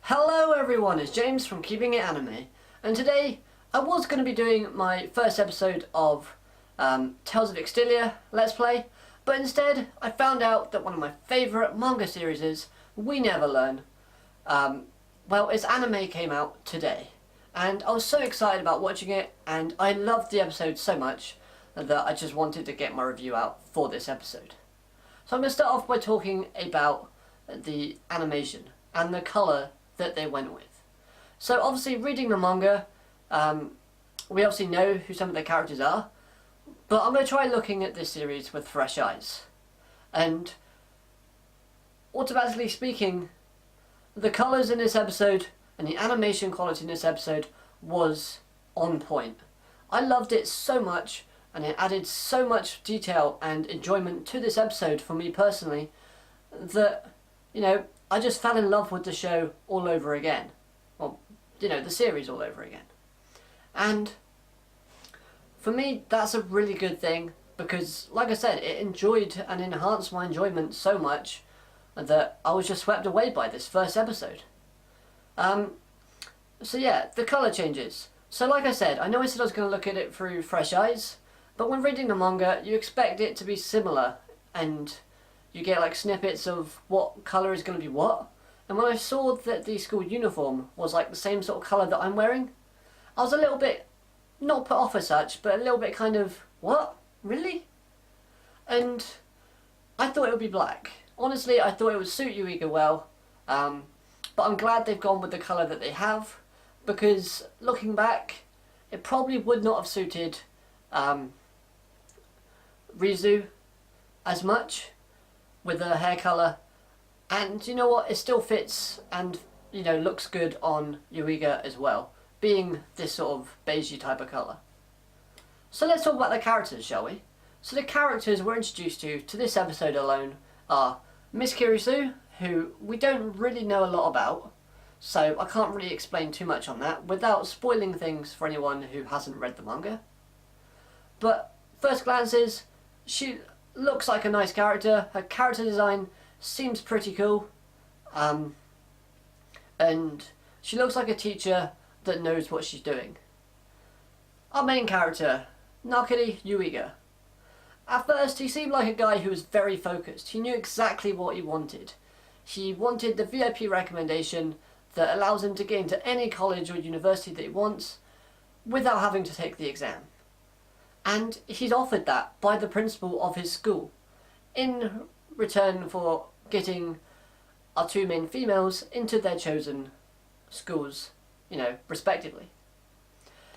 Hello everyone, it's James from Keeping It Anime, and today I was going to be doing my first episode of Tales of Extilia Let's Play, but instead I found out that one of my favourite manga series is We Never Learn. Well, its anime came out today, and I was so excited about watching it, and I loved the episode so much that I just wanted to get my review out for this episode. So I'm going to start off by talking about the animation and the colour that they went with. So obviously reading the manga, we obviously know who some of the characters are, but I'm going to try looking at this series with fresh eyes. And automatically speaking, the colours in this episode and the animation quality in this episode was on point. I loved it so much, and it added so much detail and enjoyment to this episode for me personally that, I just fell in love with the show all over again. Well, the series all over again. And for me, that's a really good thing because, like I said, it enjoyed and enhanced my enjoyment so much that I was just swept away by this first episode. So yeah, the colour changes. So like I said, I know I said I was going to look at it through fresh eyes, but when reading the manga, you expect it to be similar, and you get like snippets of what colour is going to be what. And when I saw that the school uniform was like the same sort of colour that I'm wearing, I was a little bit, not put off as such, but a little bit kind of, what? Really? And I thought it would be black. Honestly, I thought it would suit Yuiga well, but I'm glad they've gone with the colour that they have, because looking back, it probably would not have suited Rizu as much with her hair colour, and you know what, it still fits and looks good on Yuiga as well, being this sort of beigey type of colour. So let's talk about the characters, shall we? So the characters we're introduced to this episode alone are Miss Kirisu, who we don't really know a lot about, so I can't really explain too much on that without spoiling things for anyone who hasn't read the manga. But first glances, she looks like a nice character. Her character design seems pretty cool, and she looks like a teacher that knows what she's doing. Our main character, Nakiri Yuiga. At first he seemed like a guy who was very focused. He knew exactly what he wanted. He wanted the VIP recommendation that allows him to get into any college or university that he wants without having to take the exam. And he's offered that by the principal of his school in return for getting our two main females into their chosen schools, respectively.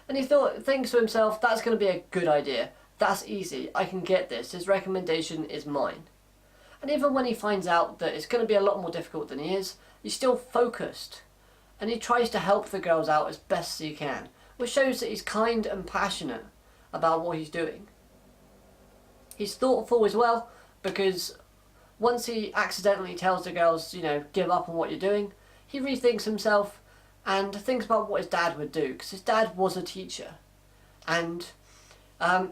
And he thinks to himself, that's going to be a good idea. That's easy. I can get this. His recommendation is mine. And even when he finds out that it's going to be a lot more difficult than he is, he's still focused. And he tries to help the girls out as best as he can, which shows that he's kind and passionate about what he's doing. He's thoughtful as well, because once he accidentally tells the girls, give up on what you're doing, he rethinks himself and thinks about what his dad would do, because his dad was a teacher. And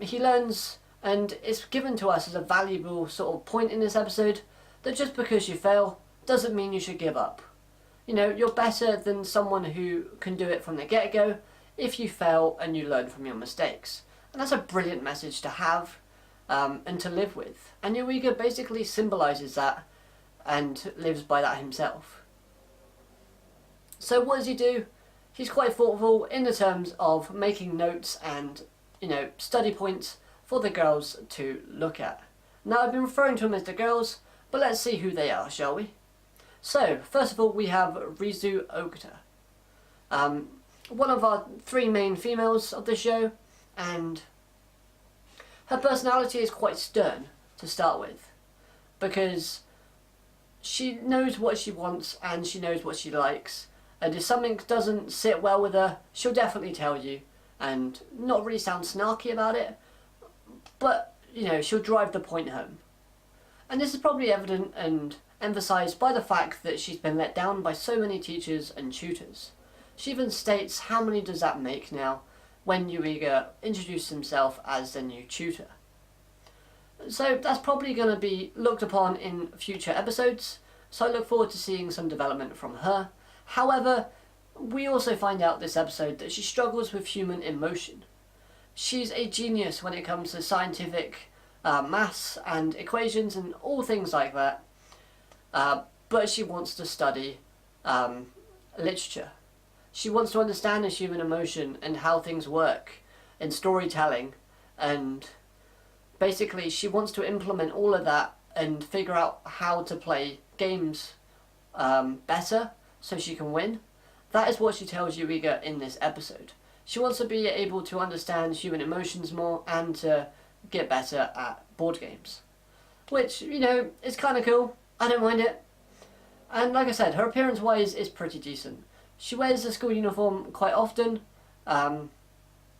he learns, and it's given to us as a valuable sort of point in this episode, that just because you fail doesn't mean you should give up. You're better than someone who can do it from the get-go if you fail and you learn from your mistakes. And that's a brilliant message to have and to live with. And Yuiga basically symbolises that and lives by that himself. So what does he do? He's quite thoughtful in the terms of making notes and, study points for the girls to look at. Now I've been referring to them as the girls, but let's see who they are, shall we? So, first of all, we have Rizu Ogata. One of our three main females of the show, and her personality is quite stern to start with, because she knows what she wants and she knows what she likes, and if something doesn't sit well with her, she'll definitely tell you, and not really sound snarky about it, but she'll drive the point home. And this is probably evident and emphasised by the fact that she's been let down by so many teachers and tutors. She even states how many does that make now when Yuiga introduced himself as the new tutor. So that's probably going to be looked upon in future episodes, so I look forward to seeing some development from her. However, we also find out this episode that she struggles with human emotion. She's a genius when it comes to scientific maths and equations and all things like that, but she wants to study literature. She wants to understand the human emotion and how things work in storytelling, and basically she wants to implement all of that and figure out how to play games better so she can win. That is what she tells Yuiga in this episode. She wants to be able to understand human emotions more and to get better at board games. Which, you know, is kind of cool. I don't mind it. And like I said, her appearance-wise is pretty decent. She wears the school uniform quite often,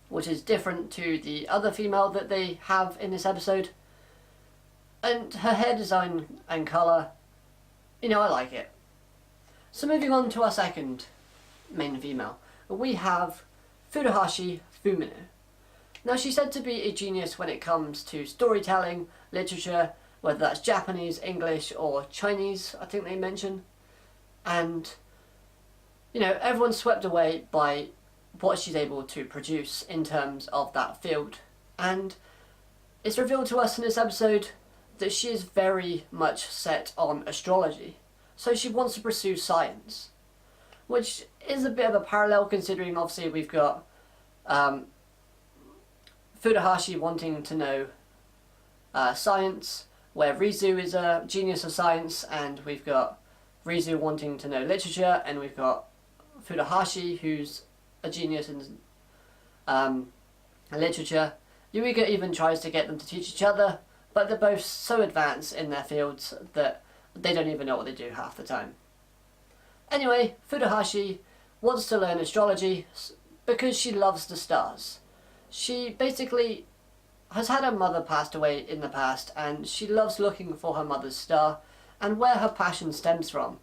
which is different to the other female that they have in this episode. And her hair design and colour, you know, I like it. So moving on to our second main female, we have Furuhashi Fumino. Now, she's said to be a genius when it comes to storytelling, literature, whether that's Japanese, English or Chinese, I think they mention. And, you know, everyone's swept away by what she's able to produce in terms of that field. And it's revealed to us in this episode that she is very much set on astrology. So she wants to pursue science, which is a bit of a parallel considering obviously we've got Furuhashi wanting to know science, where Rizu is a genius of science, and we've got Rizu wanting to know literature, and we've got Furuhashi who's a genius in literature. Yuiga even tries to get them to teach each other, but they're both so advanced in their fields that they don't even know what they do half the time. Anyway, Furuhashi wants to learn astrology because she loves the stars. She basically has had her mother passed away in the past, and she loves looking for her mother's star, and where her passion stems from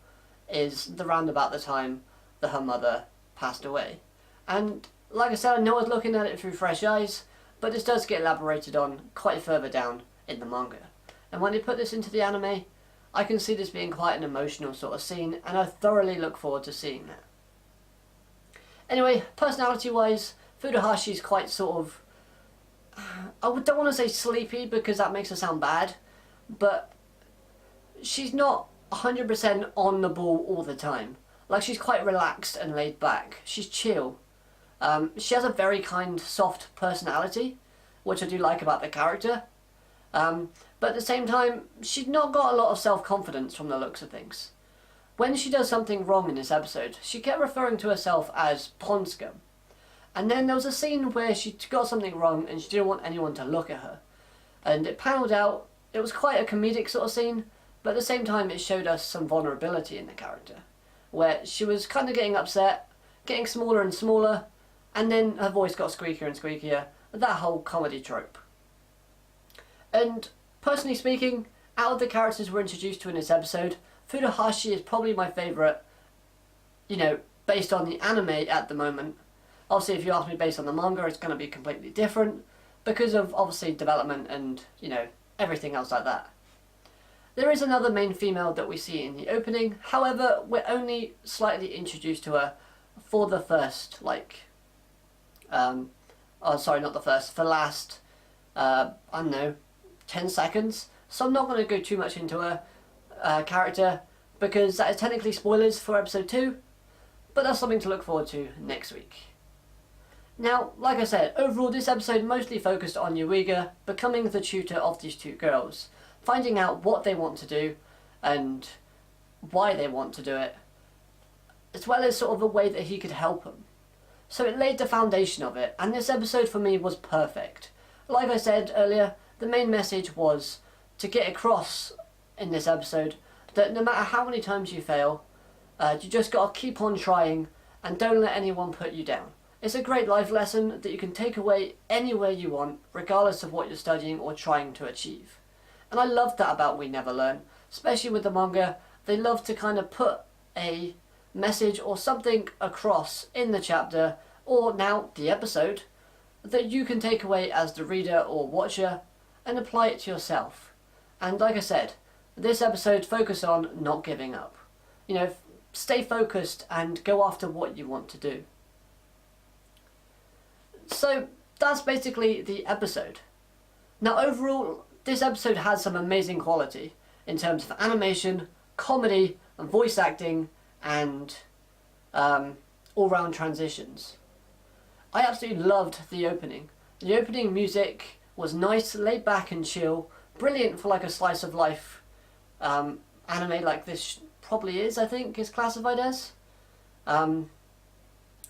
is the roundabout the time that her mother passed away. And like I said, I know I was looking at it through fresh eyes, but this does get elaborated on quite further down in the manga. And when they put this into the anime, I can see this being quite an emotional sort of scene, and I thoroughly look forward to seeing that. Anyway, personality-wise, Furuhashi's quite sort of, I don't want to say sleepy because that makes her sound bad, but she's not 100% on the ball all the time. Like, she's quite relaxed and laid back. She's chill. She has a very kind, soft personality, which I do like about the character. But at the same time, she's not got a lot of self-confidence from the looks of things. When she does something wrong in this episode, she kept referring to herself as pond scum. And then there was a scene where she got something wrong and she didn't want anyone to look at her. And it panelled out, it was quite a comedic sort of scene, but at the same time it showed us some vulnerability in the character, where she was kind of getting upset, getting smaller and smaller, and then her voice got squeakier and squeakier, that whole comedy trope. And personally speaking, out of the characters we're introduced to in this episode, Furuhashi is probably my favourite, you know, based on the anime at the moment. Obviously, if you ask me based on the manga, it's going to be completely different, because of, obviously, development and, you know, everything else like that. There is another main female that we see in the opening, however, we're only slightly introduced to her for the first, like, the last, I don't know, 10 seconds, so I'm not going to go too much into her character, because that is technically spoilers for episode 2, but that's something to look forward to next week. Now, like I said, overall this episode mostly focused on Yuiga becoming the tutor of these two girls, finding out what they want to do and why they want to do it, as well as sort of a way that he could help them. So it laid the foundation of it, and this episode for me was perfect. Like I said earlier, the main message was to get across in this episode that no matter how many times you fail, you just gotta keep on trying and don't let anyone put you down. It's a great life lesson that you can take away anywhere you want, regardless of what you're studying or trying to achieve. And I love that about We Never Learn, especially with the manga. They love to kind of put a message or something across in the chapter, or now the episode, that you can take away as the reader or watcher and apply it to yourself. And like I said, this episode focused on not giving up. You know, stay focused and go after what you want to do. So that's basically the episode. Now overall, this episode has some amazing quality in terms of animation, comedy, and voice acting, and all-round transitions. I absolutely loved the opening. The opening music was nice, laid back and chill, brilliant for like a slice of life anime like this probably is, I think, is classified as. And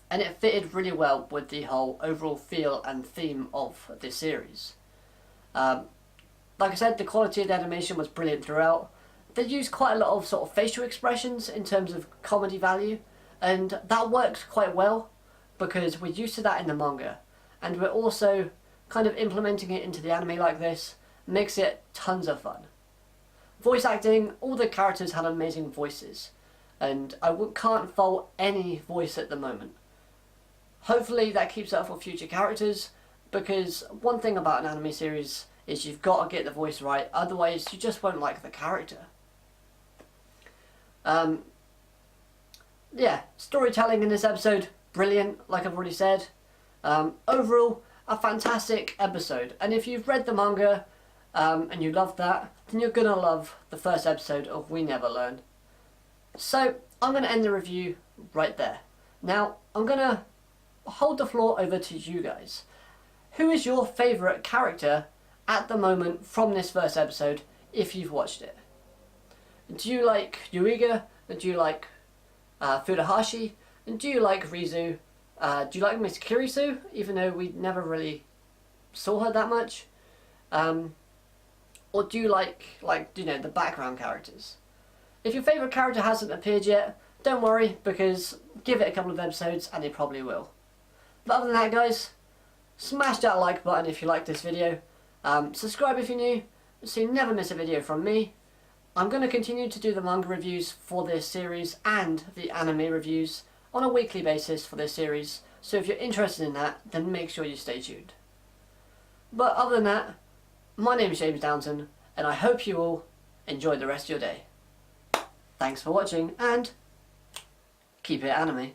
it fitted really well with the whole overall feel and theme of this series. Like I said, the quality of the animation was brilliant throughout. They used quite a lot of sort of facial expressions in terms of comedy value, and that worked quite well because we're used to that in the manga, and we're also kind of implementing it into the anime like this. Makes it tons of fun. Voice acting, all the characters had amazing voices, and I can't fault any voice at the moment. Hopefully that keeps up for future characters, because one thing about an anime series is you've got to get the voice right, otherwise you just won't like the character. Yeah, storytelling in this episode, brilliant, like I've already said. Overall, a fantastic episode, and if you've read the manga and you love that, then you're gonna love the first episode of We Never Learn. So I'm gonna end the review right there. Now I'm gonna hold the floor over to you guys. Who is your favourite character at the moment from this first episode, if you've watched it? Do you like Yuiga? Do you like Furuhashi? And do you like Rizu? Do you like Miss Kirisu, even though we never really saw her that much? Or do you like you know, the background characters? If your favourite character hasn't appeared yet, don't worry, because give it a couple of episodes and it probably will. But other than that, guys, smash that like button if you like this video. Subscribe if you're new, so you never miss a video from me. I'm going to continue to do the manga reviews for this series and the anime reviews on a weekly basis for this series, so if you're interested in that, then make sure you stay tuned. But other than that, my name is James Downton, and I hope you all enjoy the rest of your day. Thanks for watching, and keep it anime.